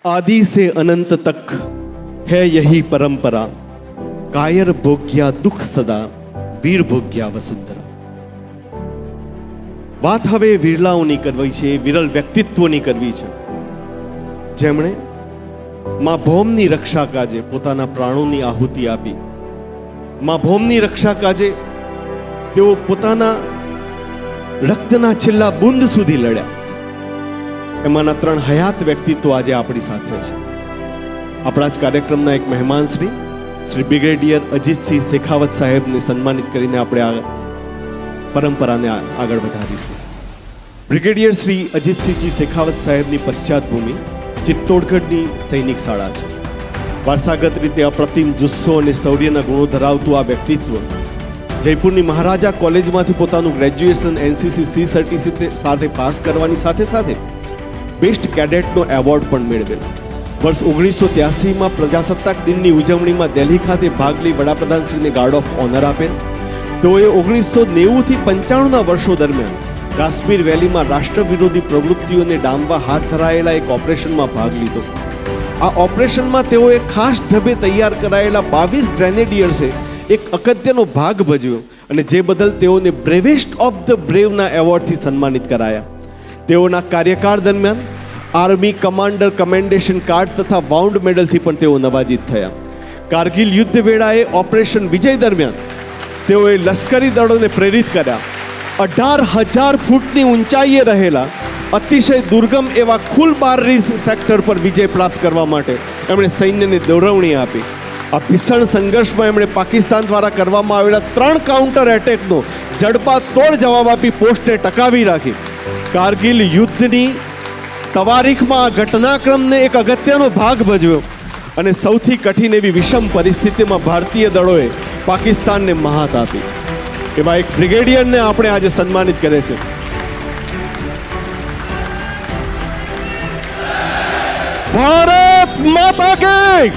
आदि से अनंत तक है यही परंपरा, कायर भोग्या दुख सदा, वीर भोग्या वसुंधरा. વાત હવે વિરલાઓની કરવી છે, વિરલ વ્યક્તિત્વની કરવી છે, જેમણે મા ભૌમની રક્ષા કાજે પોતાના પ્રાણોની આહુતિ આપી. મા ભૌમની રક્ષા કાજે તેઓ પોતાના રક્તના છેલ્લા બુંદ સુધી લડ્યા. એમાંના 3 હયાત વ્યક્તિત્વ આજે આપણી સાથે છે. આપણા જ કાર્યક્રમના એક મહેમાન શ્રી બ્રિગેડિયર અજીતસિંહ શેખાવત સાહેબને સન્માનિત કરીને આપણે આ પરંપરાને આગળ વધારીશું. બ્રિગેડિયર શ્રી અજીતસિંહજી શેખાવત સાહેબની પશ્ચાતભૂમિ ચિત્તોડગઢની સૈનિક શાળા છે. વારસાગત રીતે અપ્રતિમ જુસ્સો અને શૌર્યના ગુણો ધરાવતું આ વ્યક્તિત્વ જયપુરની મહારાજા કોલેજમાંથી પોતાનું ગ્રેજ્યુએશન એનસીસી સી સર્ટિફિકેટ સાથે પાસ કરવાની સાથે સાથે બેસ્ટ કેડેટનો એવોર્ડ પણ મેળવેલો. વર્ષ 1983માં પ્રજાસત્તાક દિનની ઉજવણીમાં દિલ્હી ખાતે ભાગ લઈ વડાપ્રધાનશ્રીને ગાર્ડ ઓફ ઓનર આપેલ. તેઓએ 1990થી 95ના વર્ષો દરમિયાન કાશ્મીર વેલીમાં રાષ્ટ્ર વિરોધી પ્રવૃત્તિઓને ડામવા હાથ ધરાયેલા એક ઓપરેશનમાં ભાગ લીધો. આ ઓપરેશનમાં તેઓએ ખાસ ઢબે તૈયાર કરાયેલા 22 ગ્રેનેડિયર્સે એક અગત્યનો ભાગ ભજવ્યો અને જે બદલ તેઓને બ્રેવેસ્ટ ઓફ ધ બ્રેવના એવોર્ડથી સન્માનિત કરાયા. તેઓના કાર્યકાળ દરમિયાન આર્મી કમાન્ડર કમેન્ડેશન કાર્ડ તથા વાઉન્ડ મેડલથી પણ તેઓ નવાજીત થયા. કારગિલ યુદ્ધ વેળાએ ઓપરેશન વિજય દરમિયાન તેઓએ લશ્કરી દળોને પ્રેરિત કર્યા. 18,000 ફૂટની ઊંચાઈએ રહેલા અતિશય દુર્ગમ એવા ખુલબારી સેક્ટર પર વિજય પ્રાપ્ત કરવા માટે એમણે સૈન્યને દોરવણી આપી. આ ભીષણ સંઘર્ષમાં એમણે પાકિસ્તાન દ્વારા કરવામાં આવેલા 3 કાઉન્ટર એટેકનો જડબાતોડ જવાબ આપી પોસ્ટને ટકાવી રાખી. કારગિલ યુદ્ધની તવારીખમાં આ ઘટનાક્રમને એક અગત્યનો ભાગ ભજવ્યો અને સૌથી કઠિન એવી વિષમ પરિસ્થિતિમાં ભારતીય દળોએ પાકિસ્તાનને મહાત આપી. એવા એક બ્રિગેડિયરને આપણે આજે સન્માનિત કરે છે. ભારત માતા કી